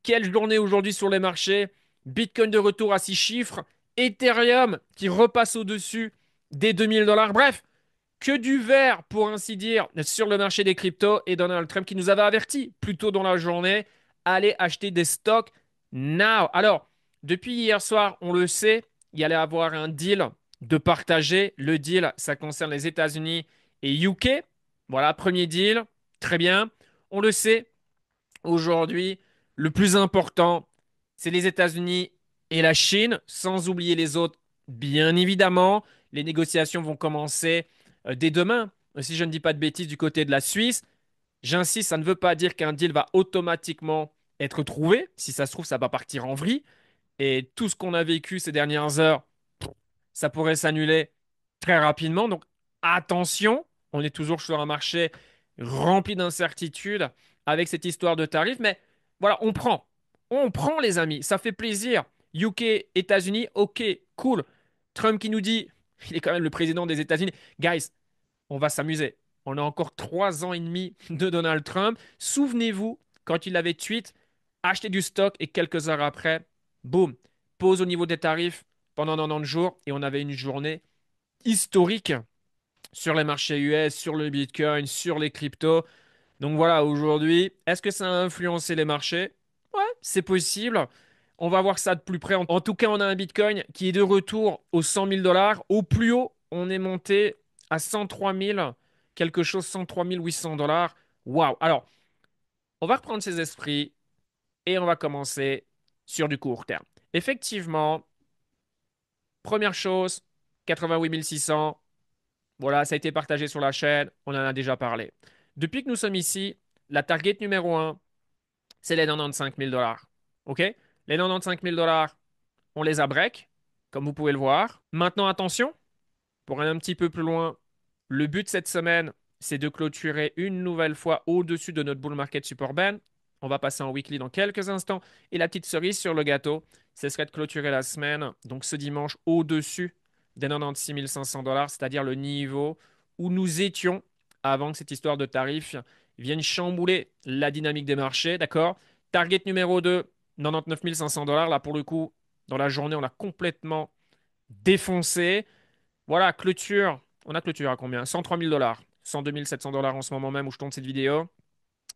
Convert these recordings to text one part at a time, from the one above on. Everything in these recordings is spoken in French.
Quelle journée aujourd'hui sur les marchés. Bitcoin de retour à 6 chiffres. Ethereum qui repasse au-dessus des 2000 $. Bref, que du vert, pour ainsi dire, sur le marché des cryptos. Et Donald Trump qui nous avait averti plus tôt dans la journée, allez acheter des stocks now. Alors, depuis hier soir, on le sait, il y allait avoir un deal de partager. Le deal, ça concerne les États-Unis et UK. Voilà, premier deal. Très bien. On le sait, aujourd'hui, le plus important, c'est les États-Unis et la Chine, sans oublier les autres, bien évidemment. Les négociations vont commencer dès demain. Si je ne dis pas de bêtises du côté de la Suisse, j'insiste, ça ne veut pas dire qu'un deal va automatiquement être trouvé. Si ça se trouve, ça va partir en vrille. Et tout ce qu'on a vécu ces dernières heures, ça pourrait s'annuler très rapidement. Donc attention, on est toujours sur un marché rempli d'incertitudes avec cette histoire de tarifs. Mais voilà, on prend. On prend, les amis. Ça fait plaisir. UK, États-Unis, ok, cool. Trump qui nous dit, il est quand même le président des États-Unis. Guys, on va s'amuser. On a encore 3 ans et demi de Donald Trump. Souvenez-vous, quand il avait tweet, acheter du stock et quelques heures après, boum, pause au niveau des tarifs pendant 90 jours et on avait une journée historique sur les marchés US, sur le Bitcoin, sur les cryptos. Donc voilà, aujourd'hui, est-ce que ça a influencé les marchés? Ouais, c'est possible. On va voir ça de plus près. En tout cas, on a un Bitcoin qui est de retour aux 100 000 $. Au plus haut, on est monté à 103 000, quelque chose, 103 800 $. Waouh! Alors, on va reprendre ses esprits et on va commencer sur du court terme. Effectivement, première chose, 88 600. Voilà, ça a été partagé sur la chaîne. On en a déjà parlé. Depuis que nous sommes ici, la target numéro un, c'est les 95 000 $. OK? Les 95 000 $, on les a break, comme vous pouvez le voir. Maintenant, attention, pour aller un petit peu plus loin, le but cette semaine, c'est de clôturer une nouvelle fois au-dessus de notre bull market support band. On va passer en weekly dans quelques instants. Et la petite cerise sur le gâteau, ce serait de clôturer la semaine, donc ce dimanche, au-dessus des 96 500 $, c'est-à-dire le niveau où nous étions avant que cette histoire de tarifs vienne chambouler la dynamique des marchés. D'accord? Target numéro 2, 99 500 $. Là, pour le coup, dans la journée, on a complètement défoncé. Voilà, clôture. On a clôture à combien? 103 000 $. 102 700 $ en ce moment même où je tourne cette vidéo.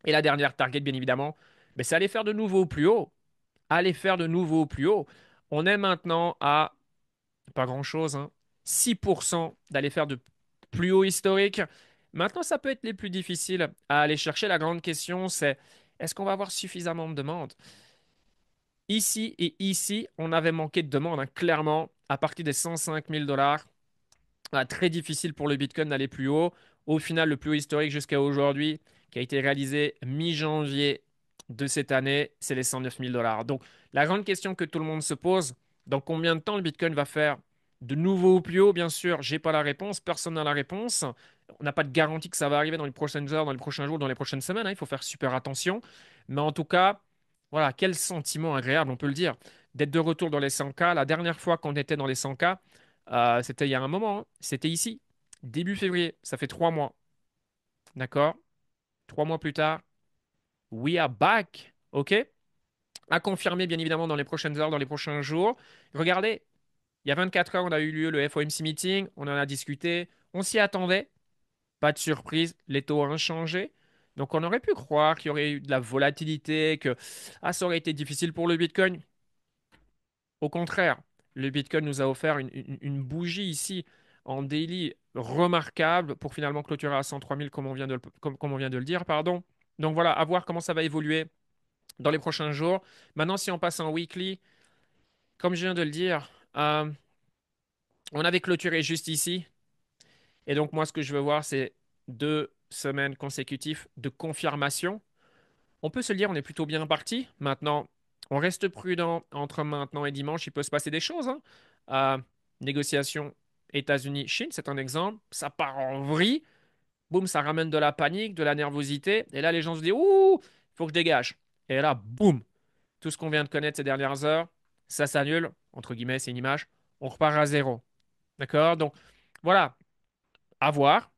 Et la dernière target, bien évidemment, ben, c'est aller faire de nouveau au plus haut. Aller faire de nouveau au plus haut. On est maintenant à pas grand-chose, hein, 6% d'aller faire de plus haut historique. Maintenant, ça peut être les plus difficiles à aller chercher. La grande question, c'est est-ce qu'on va avoir suffisamment de demandes? Ici et ici, on avait manqué de demandes, hein, clairement, à partir des 105 000 $. Très difficile pour le Bitcoin d'aller plus haut. Au final, le plus haut historique jusqu'à aujourd'hui, qui a été réalisé mi-janvier de cette année, c'est les 109 000 $. Donc, la grande question que tout le monde se pose, dans combien de temps le Bitcoin va faire de nouveau au plus haut? Bien sûr, j'ai pas la réponse, personne n'a la réponse. On n'a pas de garantie que ça va arriver dans les prochaines heures, dans les prochains jours, dans les prochaines semaines, hein. Il faut faire super attention. Mais en tout cas, voilà, quel sentiment agréable, on peut le dire, d'être de retour dans les 100K. La dernière fois qu'on était dans les 100K, c'était il y a un moment, hein. C'était ici, début février. Ça fait 3 mois. D'accord? 3 mois plus tard, we are back. OK? À confirmer, bien évidemment, dans les prochaines heures, dans les prochains jours. Regardez, il y a 24 heures, on a eu lieu le FOMC meeting. On en a discuté. On s'y attendait. Pas de surprise. Les taux ont changé. Donc, on aurait pu croire qu'il y aurait eu de la volatilité, que ça aurait été difficile pour le Bitcoin. Au contraire, le Bitcoin nous a offert une bougie ici en daily remarquable pour finalement clôturer à 103 000 comme on vient de comme on vient de le dire, pardon. Donc voilà, à voir comment ça va évoluer dans les prochains jours. Maintenant, si on passe en weekly, comme je viens de le dire, on avait clôturé juste ici. Et donc moi, ce que je veux voir, c'est 2 semaines consécutives de confirmation. On peut se le dire, on est plutôt bien parti. Maintenant, on reste prudent entre maintenant et dimanche. Il peut se passer des choses, hein. Euh, Négociation États-Unis-Chine, c'est un exemple. Ça part en vrille. Boum, ça ramène de la panique, de la nervosité. Et là, les gens se disent, ouh, il faut que je dégage. Et là, boum, tout ce qu'on vient de connaître ces dernières heures, ça s'annule. Entre guillemets, c'est une image. On repart à zéro. D'accord? Donc, voilà, à voir.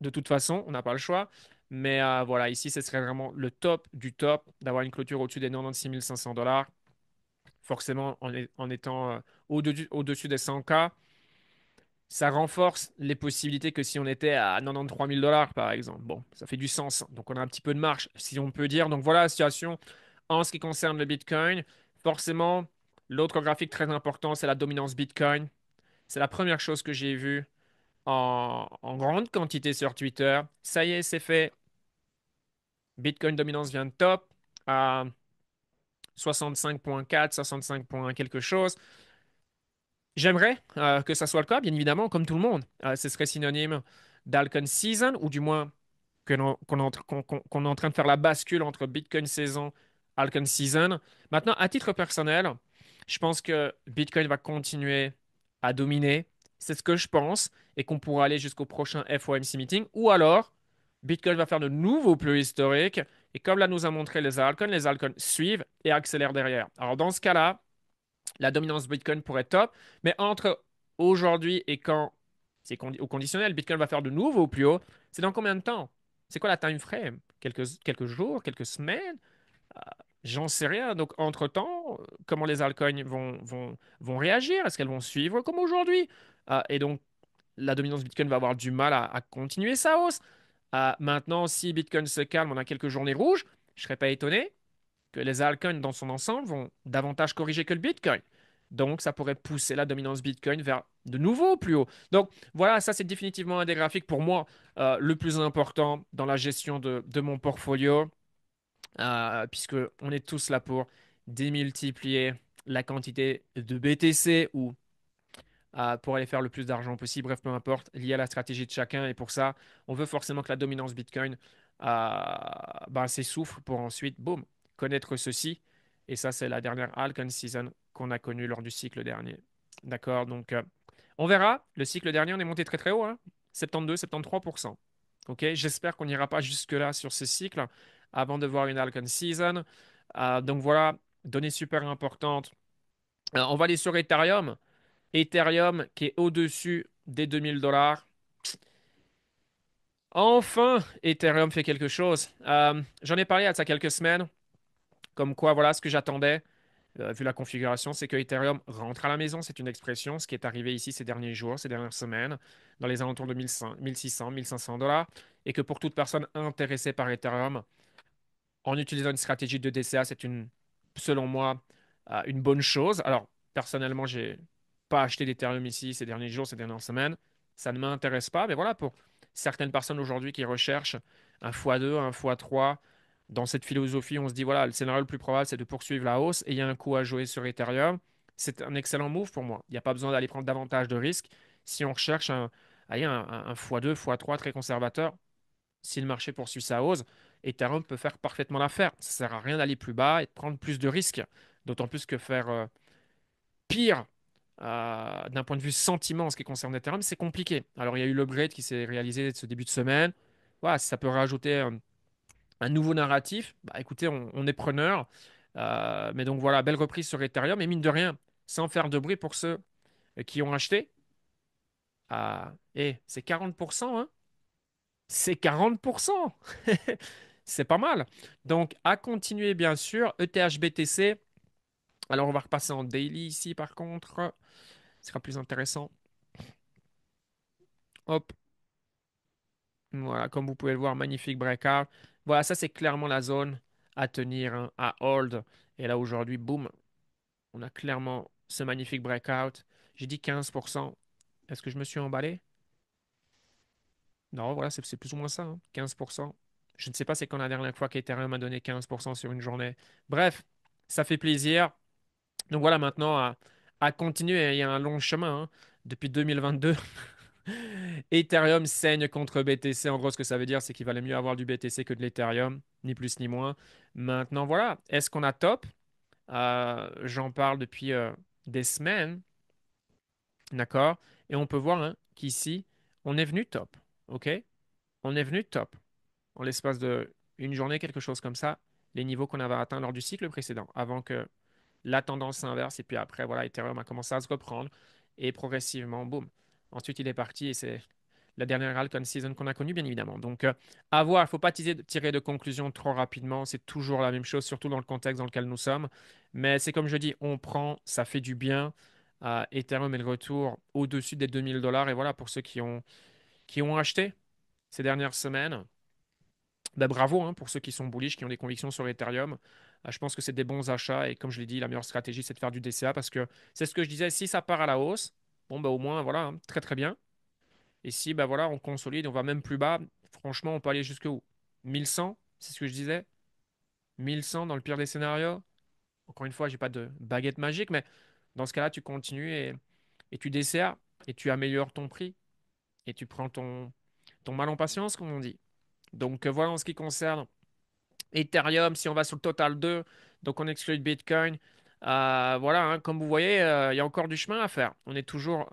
De toute façon, on n'a pas le choix. Mais voilà, ici, ce serait vraiment le top du top d'avoir une clôture au-dessus des 96 500 dollars. Forcément, en étant au-dessus des 100K, ça renforce les possibilités que si on était à 93 000 dollars, par exemple. Bon, ça fait du sens. Donc, on a un petit peu de marge, si on peut dire. Donc, voilà la situation en ce qui concerne le Bitcoin. Forcément, l'autre graphique très important, c'est la dominance Bitcoin. C'est la première chose que j'ai vue en grande quantité sur Twitter. Ça y est, c'est fait. Bitcoin dominance vient de top à 65,4, 65 quelque chose. J'aimerais que ça soit le cas, bien évidemment, comme tout le monde. Ce serait synonyme d'Alcon Season, ou du moins qu'on est en train de faire la bascule entre Bitcoin Saison, Alcon Season. Maintenant, à titre personnel, je pense que Bitcoin va continuer à dominer. C'est ce que je pense, et qu'on pourra aller jusqu'au prochain FOMC meeting. Ou alors, Bitcoin va faire de nouveaux plus historiques. Et comme là nous a montré les altcoins suivent et accélèrent derrière. Alors, dans ce cas-là, la dominance Bitcoin pourrait être top, mais entre aujourd'hui et quand au conditionnel, Bitcoin va faire de nouveau au plus haut, c'est dans combien de temps? C'est quoi la time frame? Quelques jours, quelques semaines? J'en sais rien. Donc, entre-temps, comment les altcoins vont réagir? Est-ce qu'elles vont suivre comme aujourd'hui? Et donc, la dominance Bitcoin va avoir du mal à continuer sa hausse. Maintenant, si Bitcoin se calme, on a quelques journées rouges, je ne serais pas étonné que les altcoins dans son ensemble vont davantage corriger que le Bitcoin. Donc, ça pourrait pousser la dominance Bitcoin vers de nouveau plus haut. Donc, voilà, ça, c'est définitivement un des graphiques pour moi le plus important dans la gestion de mon portfolio, puisque on est tous là pour démultiplier la quantité de BTC ou pour aller faire le plus d'argent possible, bref, peu importe, lié à la stratégie de chacun. Et pour ça, on veut forcément que la dominance Bitcoin s'essouffle pour ensuite, boum, connaître ceci. Et ça, c'est la dernière Alcon Season qu'on a connue lors du cycle dernier. D'accord? Donc, on verra. Le cycle dernier, on est monté très très haut, hein, 72, 73%. OK? J'espère qu'on n'ira pas jusque-là sur ce cycle avant de voir une Alcon Season. Donc voilà, données super importantes. On va aller sur Ethereum. Ethereum qui est au-dessus des 2000 dollars. Enfin, Ethereum fait quelque chose. J'en ai parlé il y a de ça quelques semaines, comme quoi, voilà ce que j'attendais, vu la configuration, c'est que Ethereum rentre à la maison. C'est une expression, ce qui est arrivé ici ces derniers jours, ces dernières semaines, dans les alentours de 1600, 1500 dollars, et que pour toute personne intéressée par Ethereum, en utilisant une stratégie de DCA, selon moi, une bonne chose. Alors, personnellement, j'ai pas acheté d'Ethereum ici ces derniers jours, ces dernières semaines. Ça ne m'intéresse pas. Mais voilà, pour certaines personnes aujourd'hui qui recherchent un x2, un x3, dans cette philosophie, on se dit, voilà, le scénario le plus probable, c'est de poursuivre la hausse et il y a un coup à jouer sur Ethereum. C'est un excellent move pour moi. Il n'y a pas besoin d'aller prendre davantage de risques si on recherche un x2, x3 très conservateur. Si le marché poursuit sa hausse, Ethereum peut faire parfaitement l'affaire. Ça ne sert à rien d'aller plus bas et de prendre plus de risques. D'autant plus que faire pire d'un point de vue sentiment en ce qui concerne Ethereum, c'est compliqué. Alors, il y a eu l'upgrade qui s'est réalisé ce début de semaine. Voilà, si ça peut rajouter un nouveau narratif, bah, écoutez, on est preneur. Mais donc voilà, belle reprise sur Ethereum. Et mine de rien, sans faire de bruit pour ceux qui ont acheté, c'est 40%, hein? C'est 40%. C'est pas mal. Donc, à continuer, bien sûr. ETH-BTC. Alors, on va repasser en daily ici, par contre. Ce sera plus intéressant. Hop. Voilà, comme vous pouvez le voir, magnifique breakout. Voilà, ça, c'est clairement la zone à tenir, hein, à hold. Et là, aujourd'hui, boum, on a clairement ce magnifique breakout. J'ai dit 15%. Est-ce que je me suis emballé? Non, voilà, c'est plus ou moins ça, hein, 15%. Je ne sais pas c'est quand la dernière fois qu'Ethereum a donné 15% sur une journée. Bref, ça fait plaisir. Donc voilà, maintenant, à continuer, il y a un long chemin, hein. Depuis 2022, Ethereum saigne contre BTC. En gros, ce que ça veut dire, c'est qu'il valait mieux avoir du BTC que de l'Ethereum, ni plus ni moins. Maintenant, voilà, est-ce qu'on a top? J'en parle depuis des semaines, d'accord? Et on peut voir, hein, qu'ici, on est venu top, ok? On est venu top. En l'espace de une journée, quelque chose comme ça, les niveaux qu'on avait atteints lors du cycle précédent, avant que la tendance s'inverse. Et puis après, voilà, Ethereum a commencé à se reprendre. Et progressivement, boum. Ensuite, il est parti et c'est la dernière altcoin season qu'on a connue, bien évidemment. Donc, à voir, il ne faut pas tirer de conclusions trop rapidement. C'est toujours la même chose, surtout dans le contexte dans lequel nous sommes. Mais c'est comme je dis, on prend, ça fait du bien. Ethereum est le retour au-dessus des 2000 $. Et voilà, pour ceux qui ont acheté ces dernières semaines, ben bravo hein, pour ceux qui sont bullish, qui ont des convictions sur Ethereum. Je pense que c'est des bons achats. Et comme je l'ai dit, la meilleure stratégie, c'est de faire du DCA parce que c'est ce que je disais, si ça part à la hausse, bon, ben au moins, voilà, hein, très très bien. Et si, ben voilà, on consolide, on va même plus bas, franchement, on peut aller jusque où? 1100, c'est ce que je disais. 1100 dans le pire des scénarios. Encore une fois, j'ai pas de baguette magique, mais dans ce cas-là, tu continues et tu DCA et tu améliores ton prix et tu prends ton mal en patience, comme on dit. Donc voilà en ce qui concerne Ethereum, si on va sur le Total 2, donc on exclut le Bitcoin. Voilà, hein, comme vous voyez, il y a encore du chemin à faire. On n'est toujours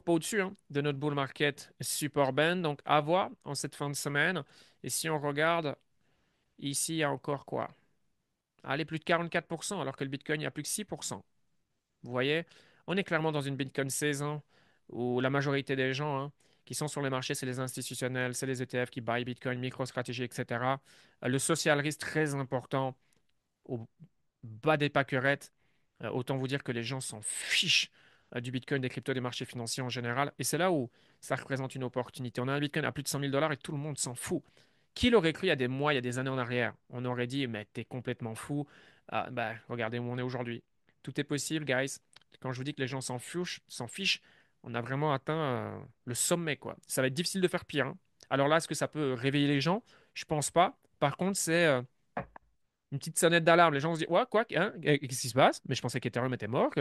pas au-dessus hein, de notre bull market support band. Donc à voir en cette fin de semaine. Et si on regarde, ici, il y a encore quoi? Allez, plus de 44%, alors que le Bitcoin, il y a plus que 6%. Vous voyez, on est clairement dans une Bitcoin saison où la majorité des gens qui sont sur les marchés, c'est les institutionnels, c'est les ETF qui buy Bitcoin, MicroStrategy, etc. Le social risque très important au bas des pâquerettes. Autant vous dire que les gens s'en fichent du Bitcoin, des cryptos, des marchés financiers en général. Et c'est là où ça représente une opportunité. On a un Bitcoin à plus de 100 000 $ et tout le monde s'en fout. Qui l'aurait cru il y a des mois, il y a des années en arrière? On aurait dit, mais t'es complètement fou. Bah, regardez où on est aujourd'hui. Tout est possible, guys. Quand je vous dis que les gens s'en fichent, on a vraiment atteint le sommet, quoi. Ça va être difficile de faire pire, hein. Alors là, est-ce que ça peut réveiller les gens? Je pense pas. Par contre, c'est une petite sonnette d'alarme. Les gens se disent, ouais, quoi, hein, qu'est-ce qui se passe? Mais je pensais qu'Ethereum était mort.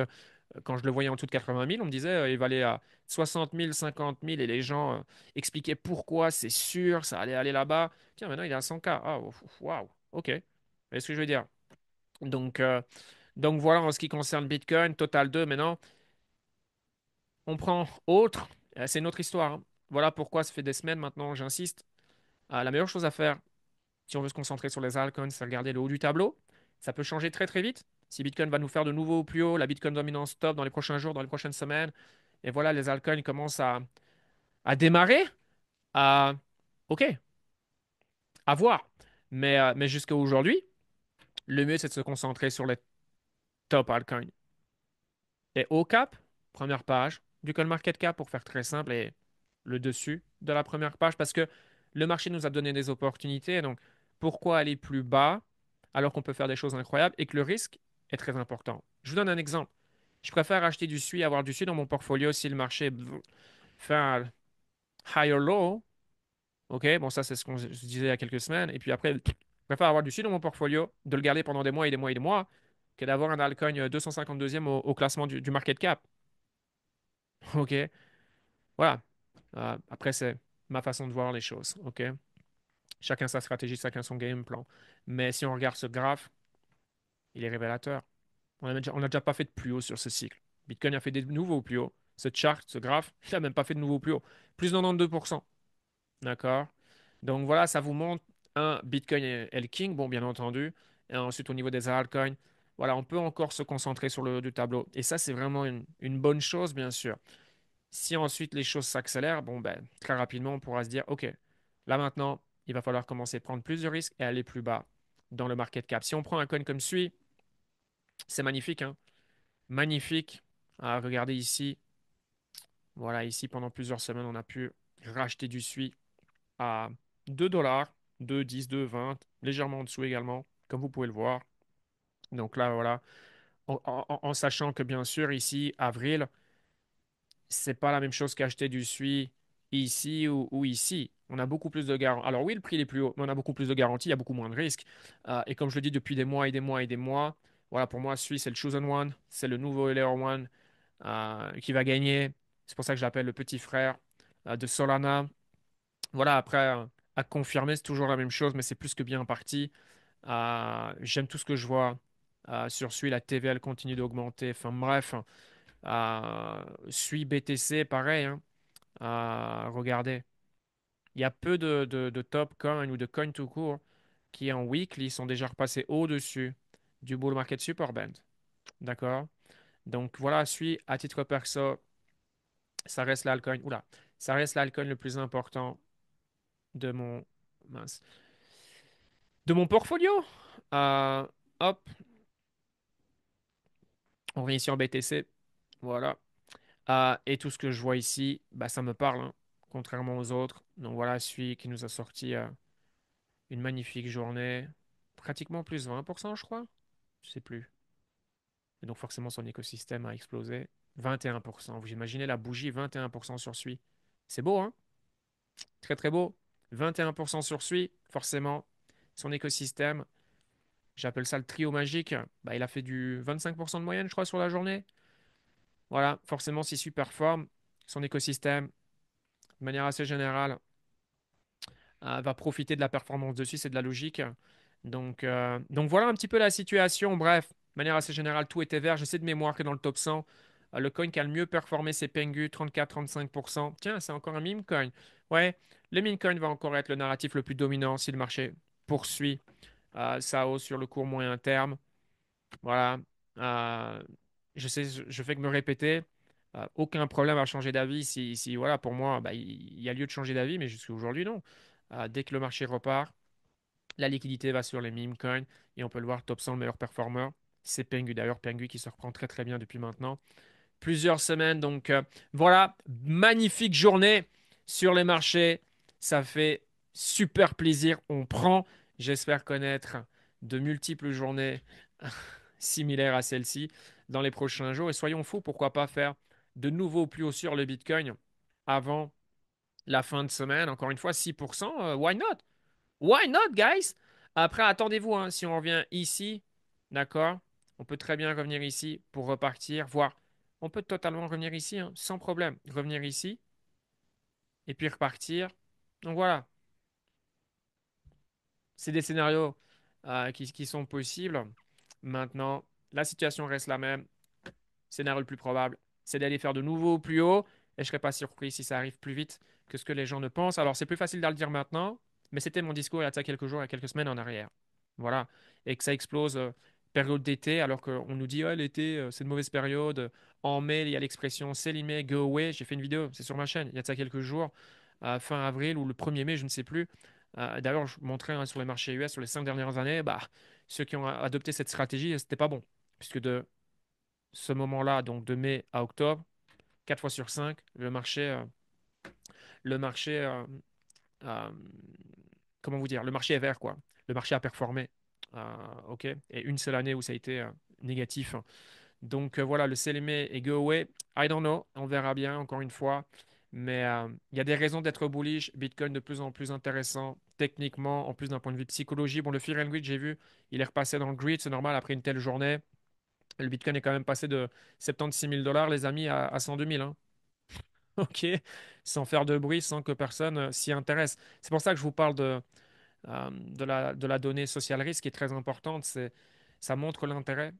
Quand je le voyais en dessous de 80 000, on me disait, il va aller à 60 000, 50 000, et les gens expliquaient pourquoi, c'est sûr, ça allait aller là-bas. Tiens, maintenant, il est à 100K. Ah, waouh, ok. Vous voyez ce que je veux dire? Donc, euh, donc voilà, en ce qui concerne Bitcoin, Total 2, maintenant, on prend autre. C'est une autre histoire, hein. Voilà pourquoi ça fait des semaines maintenant, j'insiste. La meilleure chose à faire, si on veut se concentrer sur les altcoins, c'est regarder le haut du tableau. Ça peut changer très très vite. Si Bitcoin va nous faire de nouveau au plus haut, la Bitcoin dominance top dans les prochains jours, dans les prochaines semaines, et voilà, les altcoins commencent à démarrer. À... Ok, à voir. Mais jusqu'à aujourd'hui, le mieux c'est de se concentrer sur les top altcoins. Et au cap, première page du CoinMarketCap pour faire très simple et le dessus de la première page parce que le marché nous a donné des opportunités. Donc, pourquoi aller plus bas alors qu'on peut faire des choses incroyables et que le risque est très important? Je vous donne un exemple. Je préfère acheter du SUI, avoir du SUI dans mon portfolio si le marché fait un higher low. OK, bon, ça, c'est ce qu'on se disait il y a quelques semaines. Et puis après, je préfère avoir du SUI dans mon portfolio, de le garder pendant des mois et des mois et des mois, que d'avoir un altcoin 252e au classement du market cap. OK, voilà. Après, c'est ma façon de voir les choses. OK? Chacun sa stratégie, chacun son game plan. Mais si on regarde ce graphe, il est révélateur. On n'a déjà pas fait de plus haut sur ce cycle. Bitcoin a fait des nouveaux plus hauts. Ce chart, ce graphe, il n'a même pas fait de nouveaux plus hauts. Plus de 92%. D'accord? Donc voilà, ça vous montre, un, Bitcoin est le king, bon, bien entendu. Et ensuite, au niveau des altcoins, voilà, on peut encore se concentrer sur le haut du tableau. Et ça, c'est vraiment une bonne chose, bien sûr. Si ensuite les choses s'accélèrent, bon, ben, très rapidement, on pourra se dire, OK, là maintenant, il va falloir commencer à prendre plus de risques et aller plus bas dans le market cap. Si on prend un coin comme celui, c'est magnifique, hein? Magnifique. Regardez ici. Voilà, ici, pendant plusieurs semaines, on a pu racheter du SUI à 2 $, 2,10, 2,20, légèrement en dessous également, comme vous pouvez le voir. Donc là, voilà, en sachant que bien sûr, ici, avril, c'est pas la même chose qu'acheter du SUI ici ou ici. On a beaucoup plus de garanties. Alors oui, le prix est plus haut, mais on a beaucoup plus de garanties, il y a beaucoup moins de risques. Et comme je le dis depuis des mois et des mois et des mois, voilà, pour moi, SUI, c'est le Chosen One, c'est le nouveau Layer One qui va gagner. C'est pour ça que je l'appelle le petit frère de Solana. Voilà, après, à confirmer, c'est toujours la même chose, mais c'est plus que bien parti. J'aime tout ce que je vois sur SUI, la TVL continue d'augmenter. Enfin bref, SUI BTC, pareil, hein. Regardez, il y a peu de top coins ou de coins tout court qui en weekly sont déjà repassés au-dessus du bull market support band. D'accord? Donc voilà, SUI, à titre perso, ça reste l'alcoin. Oula, Ça reste l'alcool le plus important de mon, mince, de mon portfolio. Euh, hop, on revient ici en BTC. Voilà. Et tout ce que je vois ici, bah, ça me parle, hein, contrairement aux autres. Donc voilà, celui qui nous a sorti une magnifique journée. Pratiquement plus 20%, je crois. Je sais plus. Et donc forcément, son écosystème a explosé. 21%. Vous imaginez la bougie, 21% sur celui. C'est beau, hein? Très très beau. 21% sur celui, forcément. Son écosystème, j'appelle ça le trio magique. Bah, il a fait du 25% de moyenne, je crois, sur la journée. Voilà, forcément, si celui performe, son écosystème, de manière assez générale, va profiter de la performance dessus, c'est de la logique. Donc voilà un petit peu la situation. Bref, de manière assez générale, tout était vert. Je sais de mémoire que dans le top 100, le coin qui a le mieux performé, c'est Pengu, 34-35%. Tiens, c'est encore un meme coin. Ouais, le meme coin va encore être le narratif le plus dominant si le marché poursuit sa hausse sur le court moyen terme. Voilà. Euh, je sais, je fais que me répéter. Aucun problème à changer d'avis. Si, voilà, pour moi, bah, il y a lieu de changer d'avis, mais jusqu'à aujourd'hui, non. Dès que le marché repart, la liquidité va sur les meme coins et on peut le voir, top 100, le meilleur performeur. C'est Pengu d'ailleurs, Pengu qui se reprend très très bien depuis maintenant plusieurs semaines. Donc voilà, magnifique journée sur les marchés. Ça fait super plaisir. On prend, j'espère connaître de multiples journées similaires à celle-ci dans les prochains jours. Et soyons fous, pourquoi pas faire de nouveaux plus haut sur le Bitcoin avant la fin de semaine. Encore une fois, 6%, why not? Why not, guys? Après, attendez-vous, hein, si on revient ici, d'accord? On peut très bien revenir ici pour repartir, voire on peut totalement revenir ici, hein, sans problème. Revenir ici et puis repartir. Donc voilà, c'est des scénarios qui sont possibles. Maintenant, la situation reste la même. Scénario le plus probable, c'est d'aller faire de nouveau plus haut. Et je ne serais pas surpris si ça arrive plus vite que ce que les gens ne pensent. Alors, c'est plus facile de le dire maintenant, mais c'était mon discours il y a de ça quelques jours, il y a quelques semaines en arrière. Voilà. Et que ça explose période d'été, alors qu'on nous dit, ah, l'été, c'est une mauvaise période. En mai, il y a l'expression sell in May, go away. J'ai fait une vidéo, c'est sur ma chaîne, il y a de ça quelques jours, fin avril ou le 1er mai, je ne sais plus. D'ailleurs, je montrais hein, sur les marchés US sur les 5 dernières années, bah, ceux qui ont adopté cette stratégie, c'était pas bon. Puisque de ce moment-là, donc de mai à octobre, 4 fois sur 5, le marché euh, comment vous dire, le marché est vert, quoi. Le marché a performé. OK? Et une seule année où ça a été négatif. Donc voilà, le sell et go away. I don't know. On verra bien, encore une fois. Mais il y a des raisons d'être bullish. Bitcoin de plus en plus intéressant techniquement, en plus d'un point de vue psychologie. Bon, le Fear and Greed, j'ai vu, il est repassé dans le grid. C'est normal après une telle journée. Le Bitcoin est quand même passé de 76 000 dollars, les amis, à 102 000. Hein. OK? Sans faire de bruit, sans que personne s'y intéresse. C'est pour ça que je vous parle de la donnée social risk qui est très importante. Ça montre l'intérêt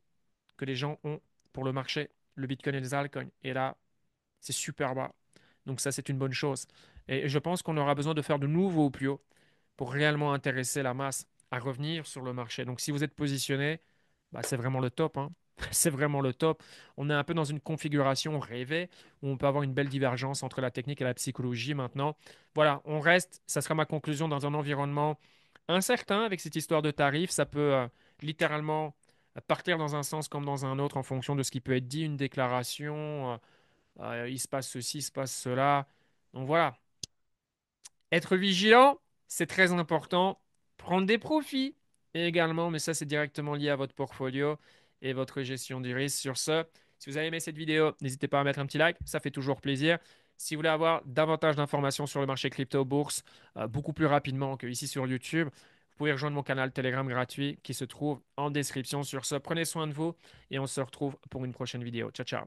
que les gens ont pour le marché, le Bitcoin et les altcoins. Et là, c'est super bas. Donc ça, c'est une bonne chose. Et je pense qu'on aura besoin de faire de nouveaux plus haut pour réellement intéresser la masse à revenir sur le marché. Donc si vous êtes positionné, bah, c'est vraiment le top, hein. C'est vraiment le top. On est un peu dans une configuration rêvée où on peut avoir une belle divergence entre la technique et la psychologie maintenant. Voilà, on reste, ça sera ma conclusion, dans un environnement incertain avec cette histoire de tarifs. Ça peut littéralement partir dans un sens comme dans un autre en fonction de ce qui peut être dit, une déclaration. Il se passe ceci, il se passe cela. Donc voilà, être vigilant, c'est très important. Prendre des profits également, mais ça, c'est directement lié à votre portfolio et votre gestion du risque. Sur ce, si vous avez aimé cette vidéo, n'hésitez pas à mettre un petit like, ça fait toujours plaisir. Si vous voulez avoir davantage d'informations sur le marché crypto-bourse, beaucoup plus rapidement que ici sur YouTube, vous pouvez rejoindre mon canal Telegram gratuit qui se trouve en description. Sur ce, prenez soin de vous et on se retrouve pour une prochaine vidéo. Ciao, ciao.